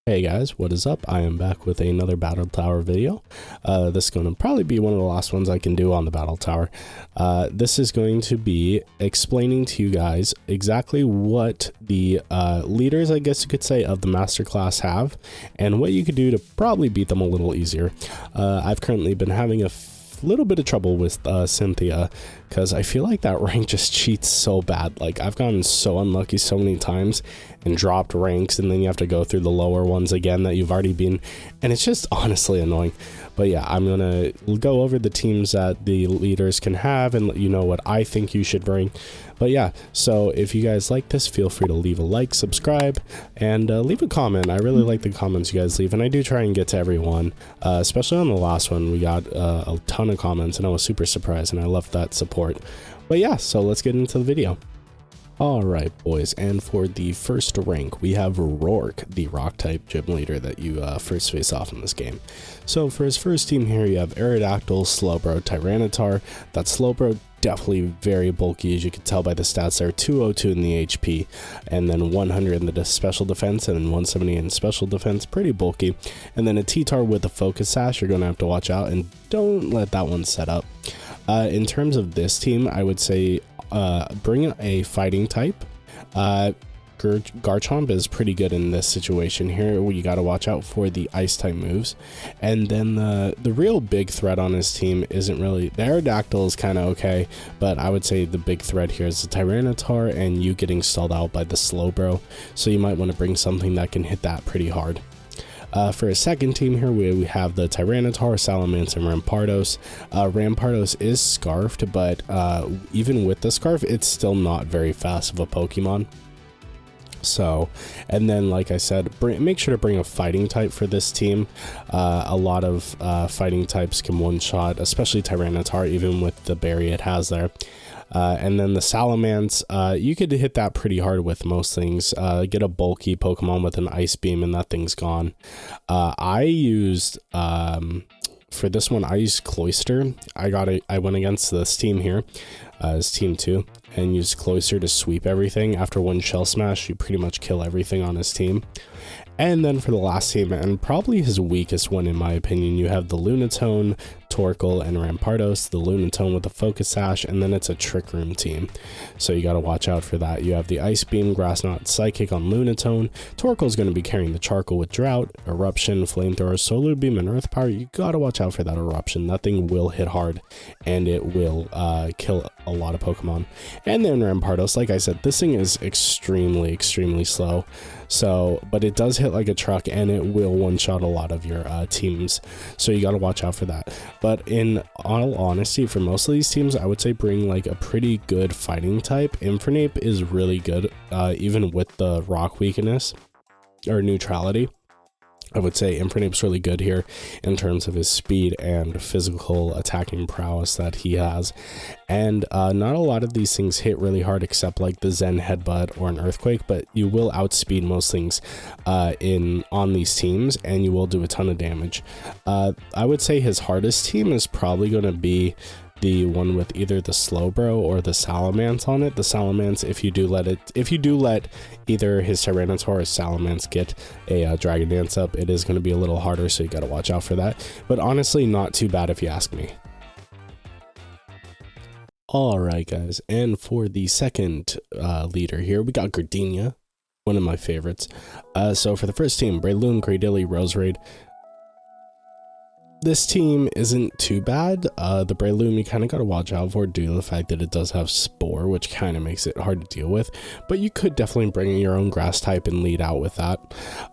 Hey guys, what is up? I am back with another Battle Tower video. This is going to probably be one of the last ones I can do on the Battle Tower. This is going to be explaining to you guys exactly what the leaders, I guess you could say, of the Masterclass have, and what you could do to probably beat them a little easier. I've currently been having a little bit of trouble with Cynthia, because I feel like that rank just cheats so bad. Like, I've gotten so unlucky so many times and dropped ranks, and then you have to go through the lower ones again that you've already been, and it's just honestly annoying. But yeah, I'm gonna go over the teams that the leaders can have and let you know what I think you should bring. But yeah, so if you guys like this, feel free to leave a like, subscribe, and leave a comment. I really like the comments you guys leave, and I do try and get to everyone, especially on the last one. We got a ton of comments, and I was super surprised, and I loved that support. But yeah, so let's get into the video. Alright boys, and for the first rank, we have Rourke, the rock type gym leader that you first face off in this game. So for his first team here, you have Aerodactyl, Slowbro, Tyranitar. That Slowbro definitely very bulky, as you can tell by the stats there. 202 in the HP, and then 100 in the special defense, and then 170 in special defense, pretty bulky. And then a T-Tar with a Focus Sash, you're going to have to watch out, and don't let that one set up. In terms of this team, I would say bring a fighting type. Garchomp is pretty good in this situation here, where you got to watch out for the ice type moves. And then the real big threat on his team isn't really the Aerodactyl, is kind of okay, but I would say the big threat here is the Tyranitar and you getting stalled out by the Slowbro, so you might want to bring something that can hit that pretty hard. For a second team here, we have the Tyranitar, Salamence, and Rampardos. Rampardos is scarfed, but even with the scarf, it's still not very fast of a Pokemon. So, and then like I said, make sure to bring a fighting type for this team. A lot of fighting types can one-shot, especially Tyranitar, even with the berry it has there. And then the Salamence, you could hit that pretty hard with most things. Get a bulky Pokemon with an Ice Beam and that thing's gone. I used, for this one, I used Cloyster. I went against this team here, as Team 2, and used Cloyster to sweep everything. After one Shell Smash, you pretty much kill everything on his team. And then for the last team, and probably his weakest one in my opinion, you have the Lunatone, Torkoal, and Rampardos. The Lunatone with the Focus Sash, and then it's a Trick Room team, so you got to watch out for that. You have the Ice Beam, Grass Knot, Psychic on Lunatone. Torkoal is going to be carrying the Charcoal with Drought, Eruption, Flamethrower, Solar Beam, and Earth Power. You got to watch out for that Eruption. That thing will hit hard, and it will kill a lot of Pokemon. And then Rampardos, like I said, this thing is extremely slow. So, but it does hit like a truck, and it will one-shot a lot of your teams, so you got to watch out for that. But in all honesty, for most of these teams, I would say bring like a pretty good fighting type. Infernape is really good, even with the rock weakness or neutrality. I would say Infernape's really good here in terms of his speed and physical attacking prowess that he has. And not a lot of these things hit really hard except like the Zen Headbutt or an Earthquake, but you will outspeed most things on these teams, and you will do a ton of damage. I would say his hardest team is probably going to be the one with either the Slowbro or the Salamence on it. The Salamence, if you do let either his Tyranitar or Salamence get a Dragon Dance up, it is going to be a little harder, so you got to watch out for that. But honestly, not too bad if you ask me. Alright guys, and for the second leader here, we got Gardenia, one of my favorites. So for the first team, Breloom, Cradily, Roserade. This team isn't too bad. The Breloom you kind of got to watch out for due to the fact that it does have Spore, which kind of makes it hard to deal with, but you could definitely bring your own grass type and lead out with that.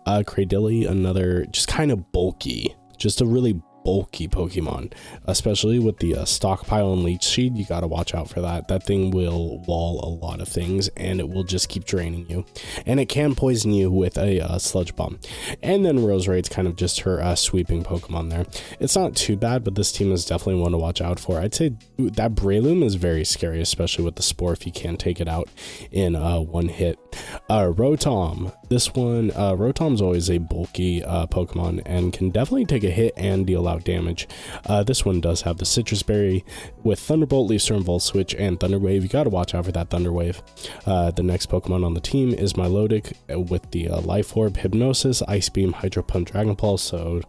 Cradily, another just kind of bulky, just a really bulky Pokemon, especially with the Stockpile and Leech Seed. You got to watch out for that. That thing will wall a lot of things, and it will just keep draining you, and it can poison you with a Sludge Bomb. And then Roserade's kind of just her sweeping Pokemon there. It's not too bad, but this team is definitely one to watch out for. I'd say that Breloom is very scary, especially with the Spore if you can't take it out in one hit. Rotom, this one, Rotom's always a bulky Pokemon and can definitely take a hit and deal out out damage. This one does have the Citrus Berry with Thunderbolt, Leaf Storm, Volt Switch, and Thunder Wave. You gotta watch out for that Thunder Wave. The next Pokemon on the team is Milotic with the Life Orb, Hypnosis, Ice Beam, Hydro Pump, Dragon Pulse. So,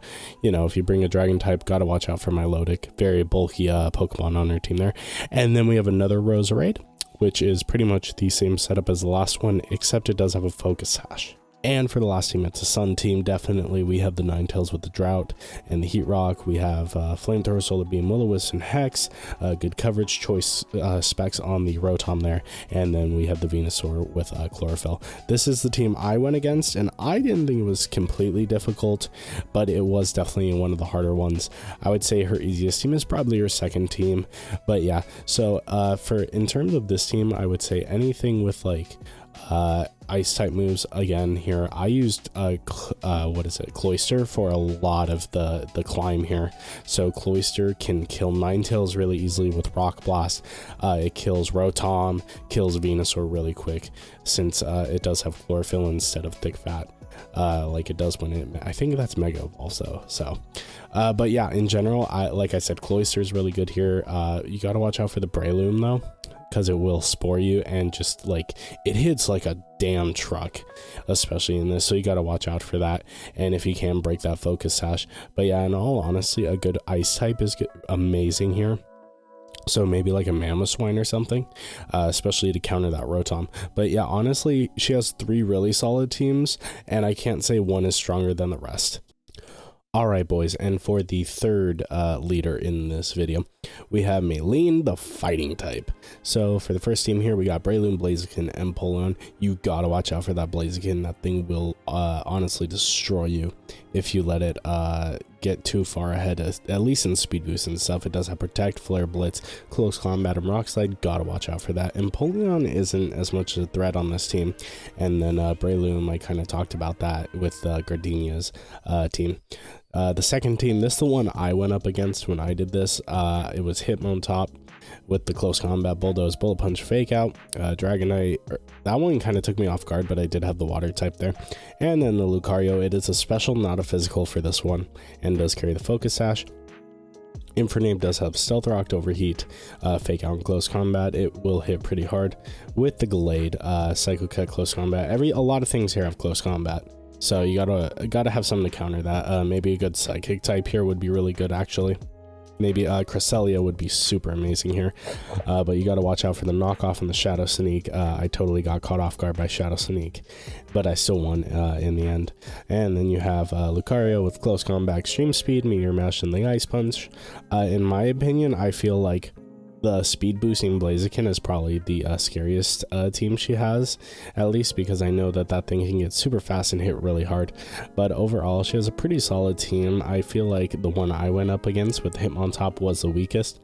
you know, if you bring a Dragon type, gotta watch out for Milotic. Very bulky Pokemon on our team there. And then we have another Roserade, which is pretty much the same setup as the last one, except it does have a Focus Sash. And for the last team, it's a Sun team. Definitely, we have the Ninetales with the Drought and the Heat Rock. We have Flamethrower, Solar Beam, Will-O-Wisp, and Hex. Good coverage choice specs on the Rotom there. And then we have the Venusaur with Chlorophyll. This is the team I went against, and I didn't think it was completely difficult, but it was definitely one of the harder ones. I would say her easiest team is probably her second team. But yeah, so in terms of this team, I would say anything with like ice type moves. Again, here I used Cloyster for a lot of the climb here. So Cloyster can kill Ninetales really easily with Rock Blast. It kills Rotom, kills Venusaur really quick, since it does have chlorophyll instead of thick fat, like it does when it, I think that's Mega also. So but yeah, in general, like I said, Cloyster is really good here. You gotta watch out for the Breloom though, because it will spore you, and just like it hits like a damn truck, especially in this, so you got to watch out for that. And if you can, break that Focus Sash. But yeah, in all honesty, a good ice type is amazing here. So maybe like a Mamoswine or something, especially to counter that Rotom. But yeah, honestly, she has 3 really solid teams, and I can't say one is stronger than the rest. Alright boys, and for the third leader in this video, we have Meline, the fighting type. So for the first team here, we got Breloom, Blaziken, and Polon. You gotta watch out for that Blaziken. That thing will honestly destroy you if you let it get too far ahead, at least in speed boost and stuff. It does have Protect, Flare, Blitz, Close Combat, and Rock Slide. Gotta watch out for that. And Polon isn't as much a threat on this team. And then Breloom, I kind of talked about that with Gardenia's team. The second team, this is the one I went up against when I did this. It was Hitmontop with the Close Combat, Bulldoze, Bullet Punch, Fake Out, Dragonite. That one kind of took me off guard, but I did have the water type there. And then the Lucario. It is a special, not a physical for this one, and does carry the Focus Sash. Infernape does have Stealth Rock, Overheat, Fake Out, and Close Combat. It will hit pretty hard with the Glade, Psycho Cut, Close Combat. A lot of things here have Close Combat. So you gotta have something to counter that. Maybe a good Psychic type here would be really good, actually. Maybe Cresselia would be super amazing here. But you gotta watch out for the knockoff and the Shadow Sneak. I totally got caught off guard by Shadow Sneak, but I still won in the end. And then you have Lucario with Close Combat, Extreme Speed, Meteor Mash, and the Ice Punch. In my opinion, I feel like the speed boosting Blaziken is probably the scariest team she has, at least because I know that thing can get super fast and hit really hard. But overall, she has a pretty solid team. I feel like the one I went up against with Hitmontop was the weakest,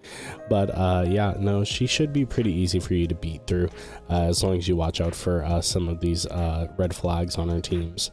but yeah, no, she should be pretty easy for you to beat through, as long as you watch out for some of these red flags on our teams.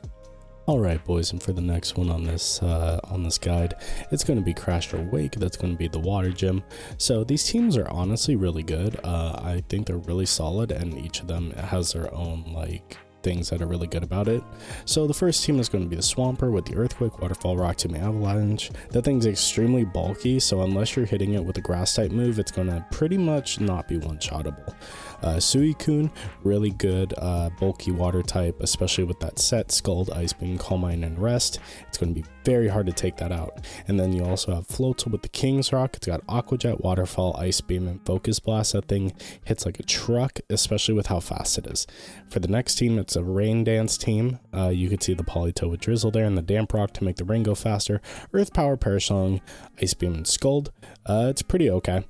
Alright boys, and for the next one on this guide, it's going to be Crash or Wake. That's going to be the water gym. So these teams are honestly really good. I think they're really solid, and each of them has their own like things that are really good about it. So the first team is going to be the Swampert with the Earthquake, Waterfall, Rock Tomb, Avalanche. That thing's extremely bulky, so unless you're hitting it with a grass type move, it's going to pretty much not be one-shottable. Suicune, really good bulky water type, especially with that set, Scald, Ice Beam, Calm Mind, and Rest. It's going to be very hard to take that out. And then you also have Floatzel with the King's Rock. It's got Aqua Jet, Waterfall, Ice Beam, and Focus Blast. That thing hits like a truck, especially with how fast it is. For the next team, it's a Rain Dance team. You could see the Politoed with Drizzle there, and the Damp Rock to make the rain go faster. Earth Power, Parasong, Ice Beam, and Scald. It's pretty okay.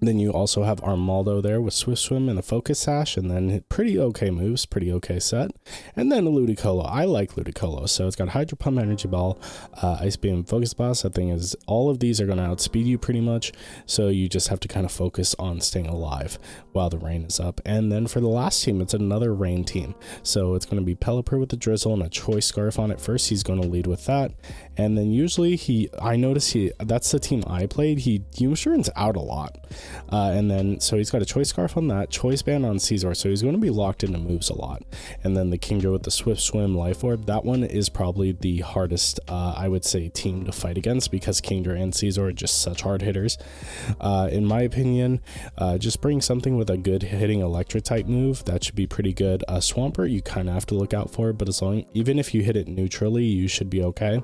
Then you also have Armaldo there with Swift Swim and the Focus Sash, and then pretty okay moves, pretty okay set. And then Ludicolo. I like Ludicolo. So it's got Hydro Pump, Energy Ball, Ice Beam, Focus Blast. That thing is, all of these are going to outspeed you pretty much. So you just have to kind of focus on staying alive while the rain is up. And then for the last team, it's another rain team. So it's going to be Pelipper with the Drizzle and a Choice Scarf on it first. He's going to lead with that. And then usually I notice that's the team I played. He Mushroom's out a lot. And then, so he's got a Choice Scarf on that, Choice Band on Caesar, so he's going to be locked into moves a lot. And then the Kingdra with the Swift Swim, Life Orb, that one is probably the hardest, I would say, team to fight against, because Kingdra and Caesar are just such hard hitters. In my opinion, just bring something with a good hitting Electric type move. That should be pretty good. Swampert, you kind of have to look out for, but even if you hit it neutrally, you should be okay.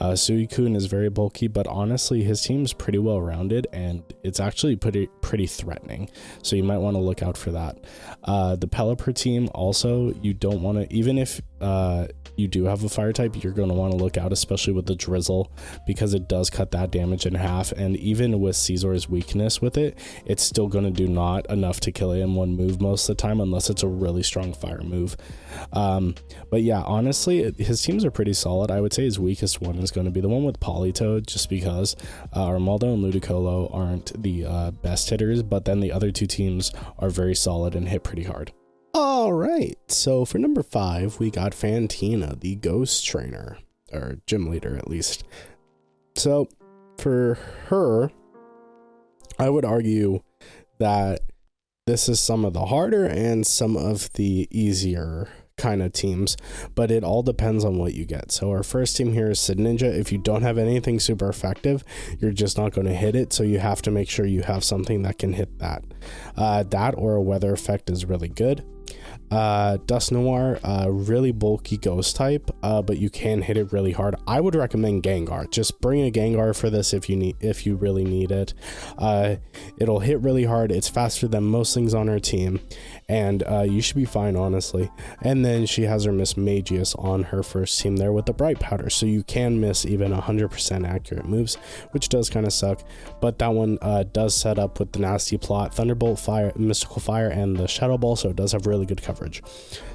Suicune is very bulky, but honestly, his team's pretty well rounded, and it's actually pretty threatening. So you might want to look out for that. The Pelipper team also, you don't want to, even if you do have a fire type, you're going to want to look out, especially with the Drizzle, because it does cut that damage in half. And even with Caesar's weakness with it, it's still going to do not enough to kill it in one move most of the time, unless it's a really strong fire move. But yeah, honestly, his teams are pretty solid. I would say his weakest one is going to be the one with Politoed, just because Armaldo and Ludicolo aren't the best hitters, but then the other two teams are very solid and hit pretty hard. All right, so for number 5, we got Fantina, the ghost trainer, or gym leader at least. So for her, I would argue that this is some of the harder and some of the easier kind of teams, but it all depends on what you get. So our first team here is Sid Ninja. If you don't have anything super effective, you're just not going to hit it, so you have to make sure you have something that can hit that. That or a weather effect is really good. Dusknoir, really bulky ghost type, but you can hit it really hard. I would recommend Gengar. Just bring a Gengar for this if you really need it. It'll hit really hard. It's faster than most things on her team, and you should be fine, honestly. And then she has her Miss Magius on her first team there with the Bright Powder, so you can miss even 100% accurate moves, which does kind of suck. But that one does set up with the Nasty Plot, Thunderbolt, Fire, Mystical Fire, and the Shadow Ball, so it does have really good coverage.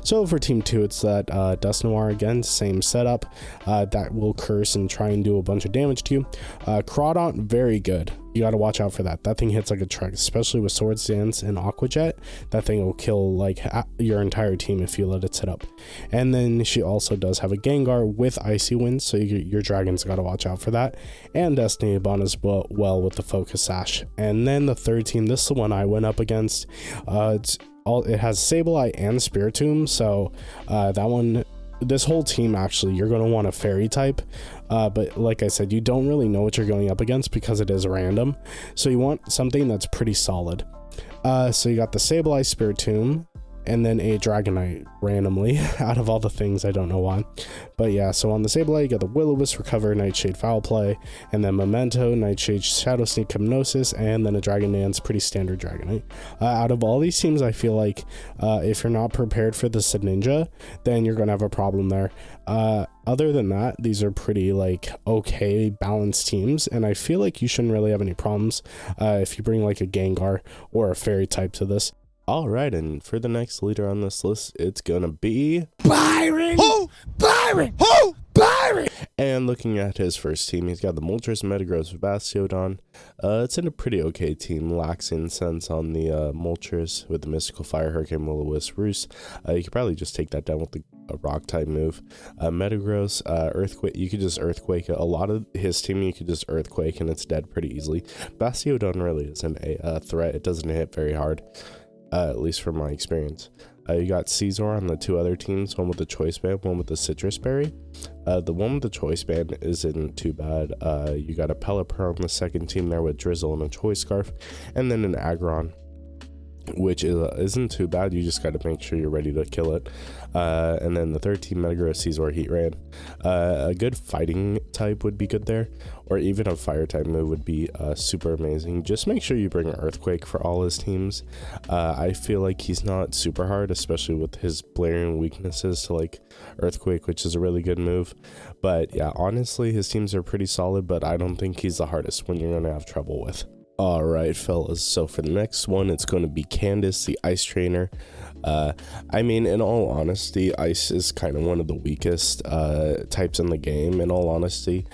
So for team 2, it's that Dusknoir again, same setup, that will curse and try and do a bunch of damage to you. Crawdaunt, very good. You got to watch out for that. That thing hits like a truck, especially with Swords Dance and Aqua Jet. That thing will kill like your entire team if you let it set up. And then she also does have a Gengar with Icy Wind, so your Dragon's got to watch out for that. And Destiny Bond as well with the Focus Sash. And then the third team, this is the one I went up against. It has Sableye and Spiritomb, so that one, this whole team, actually, you're going to want a fairy type, but like I said, you don't really know what you're going up against because it is random, so you want something that's pretty solid. So you got the Sableye, Spiritomb, and then a Dragonite randomly out of all the things. I don't know why, but yeah. So on the Sableye, you got the Will-O-Wisp, Recover, Nightshade, Foul Play, and then Memento, Nightshade, Shadow Sneak, Hypnosis, and then a Dragon Dance. Pretty standard Dragonite. Out of all these teams, I feel like if you're not prepared for the Sid Ninja, then you're gonna have a problem there. Other than that, these are pretty like okay balanced teams, and I feel like you shouldn't really have any problems if you bring like a Gengar or a fairy type to this. All right, and for the next leader on this list, it's gonna be Byron. Who? Byron. Who? Byron. And looking at his first team, he's got the Moltres, Metagross, Bastiodon. It's in a pretty okay team. Lacks Incense on the Moltres with the Mystical Fire, Hurricane, Will-O-Wisp, Roost. You could probably just take that down with a rock type move. Metagross, Earthquake, you could just Earthquake. A lot of his team, you could just Earthquake and it's dead pretty easily. Bastiodon really isn't a threat. It doesn't hit very hard. At least from my experience. You got Caesar on the 2 other teams, one with the Choice Band, one with the Citrus Berry. The one with the Choice Band isn't too bad. You got a Pelipper on the second team there with Drizzle and a Choice Scarf, and then an Aggron, which isn't too bad. You just got to make sure you're ready to kill it. And then the third team, Metagross, Caesar, Heatran. A good fighting type would be good there, or even a fire type move would be super amazing. Just make sure you bring an Earthquake for all his teams. I feel like he's not super hard, especially with his blaring weaknesses to like Earthquake, which is a really good move. But yeah, honestly, his teams are pretty solid, but I don't think he's the hardest one you're going to have trouble with. Alright, fellas, so for the next one, it's going to be Candice, the Ice Trainer. I mean, in all honesty, Ice is kind of one of the weakest types in the game, in all honesty.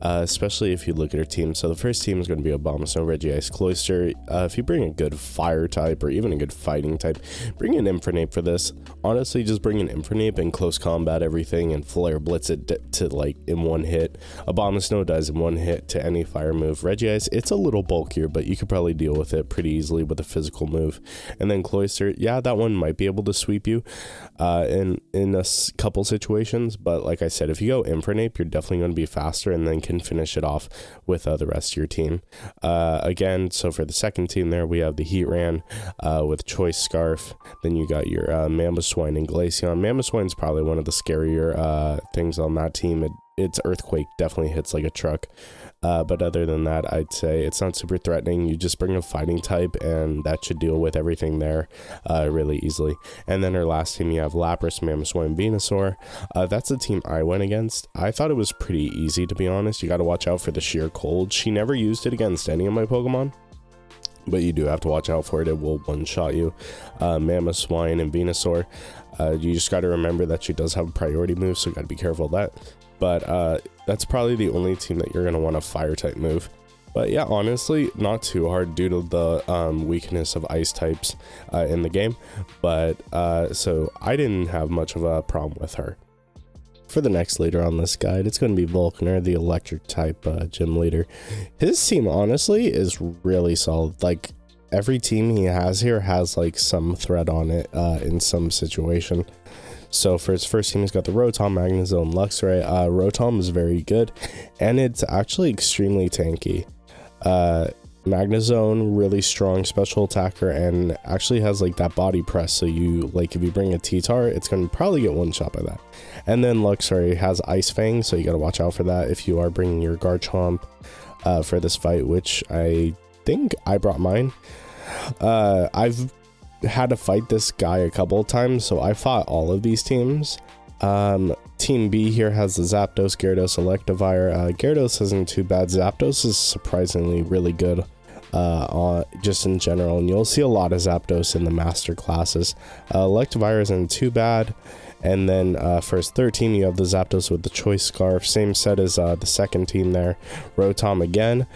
Especially if you look at her team. So the first team is going to be Abomasnow, Regice, Cloyster. If you bring a good fire type or even a good fighting type, bring an Infernape for this. honestly just bring an Infernape and close combat everything and Flare Blitz it to like in one hit. Abomasnow dies in one hit to any fire move. Regice, it's a little bulkier, but you could probably deal with it pretty easily with a physical move. And then Cloyster, yeah, that one might be able to sweep you in a couple situations, but like I said, if you go Infernape, you're definitely going to be faster and then can finish it off with the rest of your team. Again, so for the second team there, we have the Heatran with Choice Scarf. Then you got your Mamoswine and Glaceon. Mamoswine's probably one of the scarier things on that team. Its Earthquake definitely hits like a truck. But other than that, I'd say it's not super threatening. You just bring a fighting type and that should deal with everything there really easily. And then our last team, you have Lapras, Mamoswine, Venusaur. That's the team I went against. I thought it was pretty easy, to be honest. You got to watch out for the sheer cold. She never used it against any of my Pokemon, but you do have to watch out for it. It will one-shot you. Mamoswine and Venusaur, you just got to remember that she does have a priority move, so you got to be careful of that. But that's probably the only team that you're going to want a fire type move. But yeah, honestly, not too hard due to the weakness of ice types in the game. But so I didn't have much of a problem with her. For the next leader on this guide, it's going to be Volkner, the electric type gym leader. His team, honestly, is really solid. Like, every team he has here has like some threat on it in some situation. So for his first team, he's got the Rotom, Magnezone, Luxray. Rotom is very good, and it's actually extremely tanky. Magnezone, really strong special attacker, and actually has like that body press, so you like if you bring a T-Tar, it's going to probably get one shot by that. And then Luxray has Ice Fang, so you got to watch out for that if you are bringing your Garchomp for this fight, which I think I brought mine. I've had to fight this guy a couple of times, so I fought all of these teams. Team B here has the Zapdos, Gyarados, Electivire. Gyarados isn't too bad. Zapdos is surprisingly really good just in general, and you'll see a lot of Zapdos in the master classes. Electivire isn't too bad. And then for his third team, you have the Zapdos with the Choice Scarf. Same set as the second team there. Rotom again.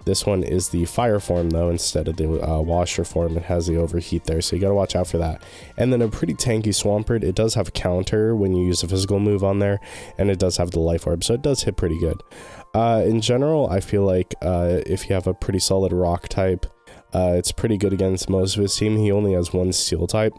This one is the Fire form, though, instead of the Washer form. It has the Overheat there, so you got to watch out for that. And then a pretty tanky Swampert. It does have counter when you use a physical move on there, and it does have the Life Orb, so it does hit pretty good. In general, I feel like if you have a pretty solid Rock type, it's pretty good against most of his team. He only has one Steel type,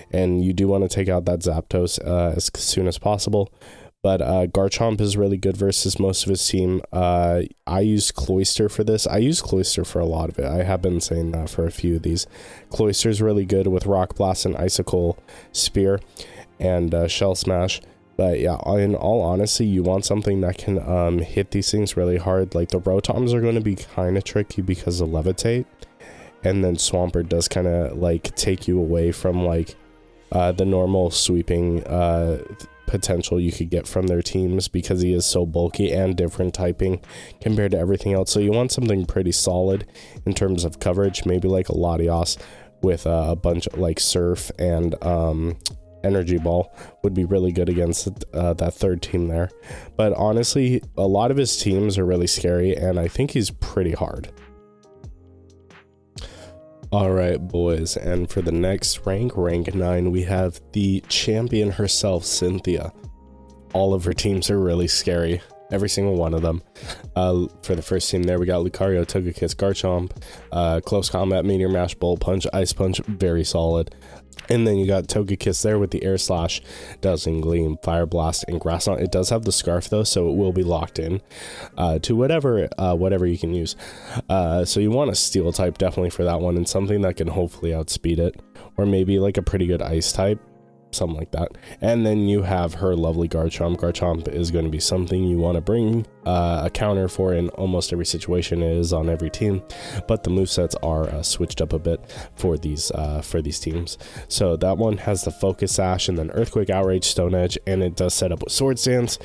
and you do want to take out that Zapdos as soon as possible. But Garchomp is really good versus most of his team. I use Cloyster for this. I use Cloyster for a lot of it. I have been saying that for a few of these. Cloyster is really good with Rock Blast and Icicle Spear and Shell Smash. But yeah, in all honesty, you want something that can hit these things really hard. Like the Rotoms are going to be kind of tricky because of Levitate. And then Swampert does kind of like take you away from like the normal sweeping potential you could get from their teams, because he is so bulky and different typing compared to everything else. So you want something pretty solid in terms of coverage, maybe like a Latios with a bunch of like Surf and Energy Ball would be really good against that third team there. But honestly, a lot of his teams are really scary, and I think he's pretty hard. Alright boys, and for the next rank 9, we have the champion herself, Cynthia. All of her teams are really scary, every single one of them. For the first team there, we got Lucario, Togekiss, Garchomp, Close Combat, Meteor Mash, Bullet Punch, Ice Punch, very solid. And then you got Togekiss there with the Air Slash, Dazzling Gleam, Fire Blast, and Grass Knot. It does have the Scarf though, so it will be locked in to whatever you can use. So you want a Steel type definitely for that one, and something that can hopefully outspeed it, or maybe like a pretty good Ice type. Something like that. And then you have her lovely Garchomp. Garchomp is going to be something you want to bring a counter for in almost every situation. It is on every team, but the movesets are switched up a bit for these teams. So that one has the Focus Sash and then Earthquake, Outrage, Stone Edge, and it does set up with Sword Stance.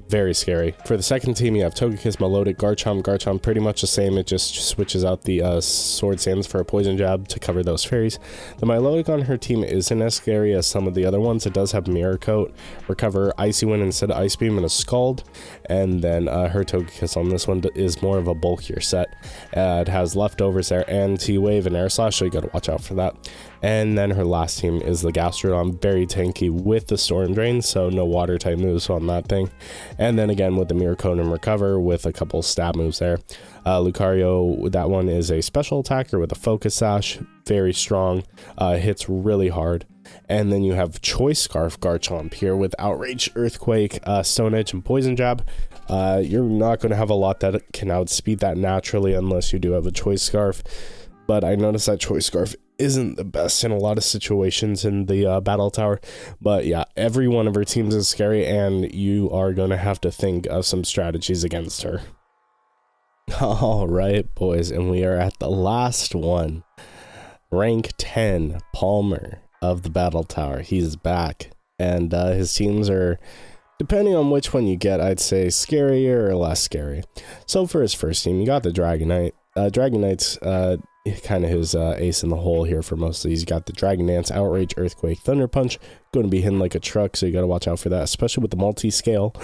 Very scary. For the second team, you have Togekiss, Melodic, Garchomp pretty much the same. It just switches out the Sword Stance for a Poison Jab to cover those fairies. The Milotic on her team isn't as scary as some of the other ones, it does have Mirror Coat, Recover, Icy Wind instead of Ice Beam, and a Scald. And then her Togekiss on this one is more of a bulkier set. It has Leftovers there and T-Wave and Air Slash, so you gotta watch out for that. And then her last team is the Gastrodon, very tanky with the Storm Drain, so no water type moves on that thing. And then again with the Mirror Coat and Recover with a couple stab moves there. Lucario, that one is a special attacker with a Focus Sash, very strong, hits really hard. And then you have Choice Scarf Garchomp here with Outrage, Earthquake, Stone Edge, and Poison Jab. You're not going to have a lot that can outspeed that naturally unless you do have a Choice Scarf. But I noticed that Choice Scarf isn't the best in a lot of situations in the Battle Tower. But yeah, every one of her teams is scary, and you are going to have to think of some strategies against her. All right, boys, and we are at the last one. Rank 10, Palmer of the Battle Tower. He's back, and his teams are, depending on which one you get, I'd say scarier or less scary. So for his first team, you got the Dragonite. Dragonite's kind of his ace in the hole here for most of these. You got the Dragon Dance, Outrage, Earthquake, Thunder Punch, going to be hitting like a truck, so you got to watch out for that, especially with the multi-scale.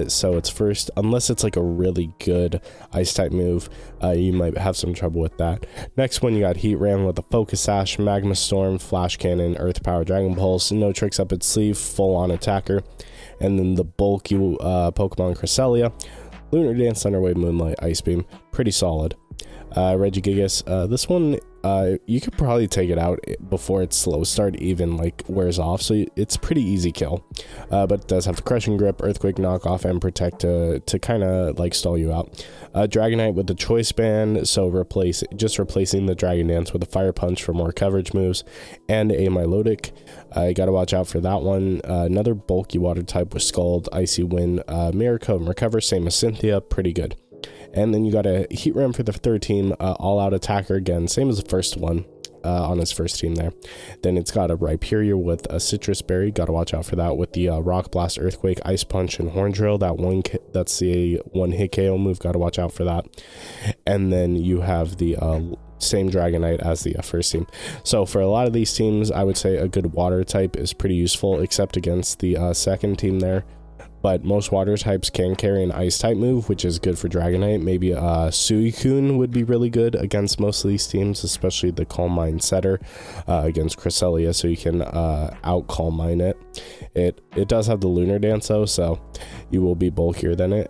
So it's first, unless it's like a really good ice type move, you might have some trouble with that. Next one, you got Heat Ram with a Focus Sash, Magma Storm, Flash Cannon, Earth Power, Dragon Pulse, no tricks up its sleeve, full on attacker. And then the bulky Pokemon Cresselia, Lunar Dance, Thunderwave, Moonlight, Ice Beam, pretty solid. Regigigas, this one, you could probably take it out before its slow start even like wears off, so it's pretty easy kill. But it does have the Crushing Grip, Earthquake, Knockoff, and Protect to kind of like stall you out. Dragonite with the Choice Band, so replacing the Dragon Dance with a Fire Punch for more coverage moves, and a Milotic. You gotta watch out for that one. Another bulky water type with Scald, Icy Wind, Mirror Coat, and Recover, same as Cynthia, pretty good. And then you got a Heat Ram for the third team, all-out attacker again, same as the first one on his first team there. Then it's got a Rhyperior with a Citrus Berry, got to watch out for that with the Rock Blast, Earthquake, Ice Punch, and Horn Drill. That's the one-hit KO move, got to watch out for that. And then you have the same Dragonite as the first team. So for a lot of these teams, I would say a good water type is pretty useful, except against the second team there. But most water types can carry an ice type move, which is good for Dragonite. Maybe Suicune would be really good against most of these teams, especially the Calm Mind setter against Cresselia, so you can out Calm Mind it. It does have the Lunar Dance though, so you will be bulkier than it.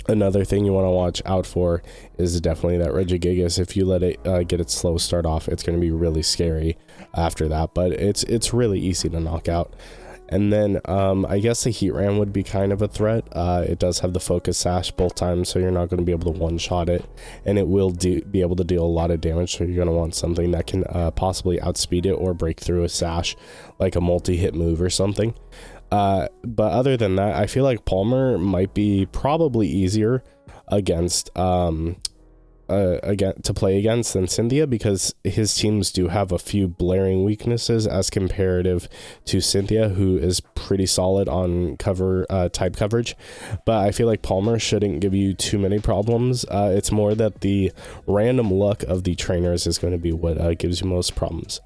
Another thing you want to watch out for is definitely that Regigigas. If you let it get its slow start off, it's going to be really scary after that, but it's really easy to knock out. And then I guess the Heat Ram would be kind of a threat. It does have the Focus Sash both times, so you're not going to be able to one-shot it. And it will be able to deal a lot of damage, so you're going to want something that can possibly outspeed it or break through a Sash, like a multi-hit move or something. But other than that, I feel like Palmer might be probably easier against to play against than Cynthia, because his teams do have a few blaring weaknesses as comparative to Cynthia, who is pretty solid on type coverage. But I feel like Palmer shouldn't give you too many problems. It's more that the random luck of the trainers is going to be what gives you most problems.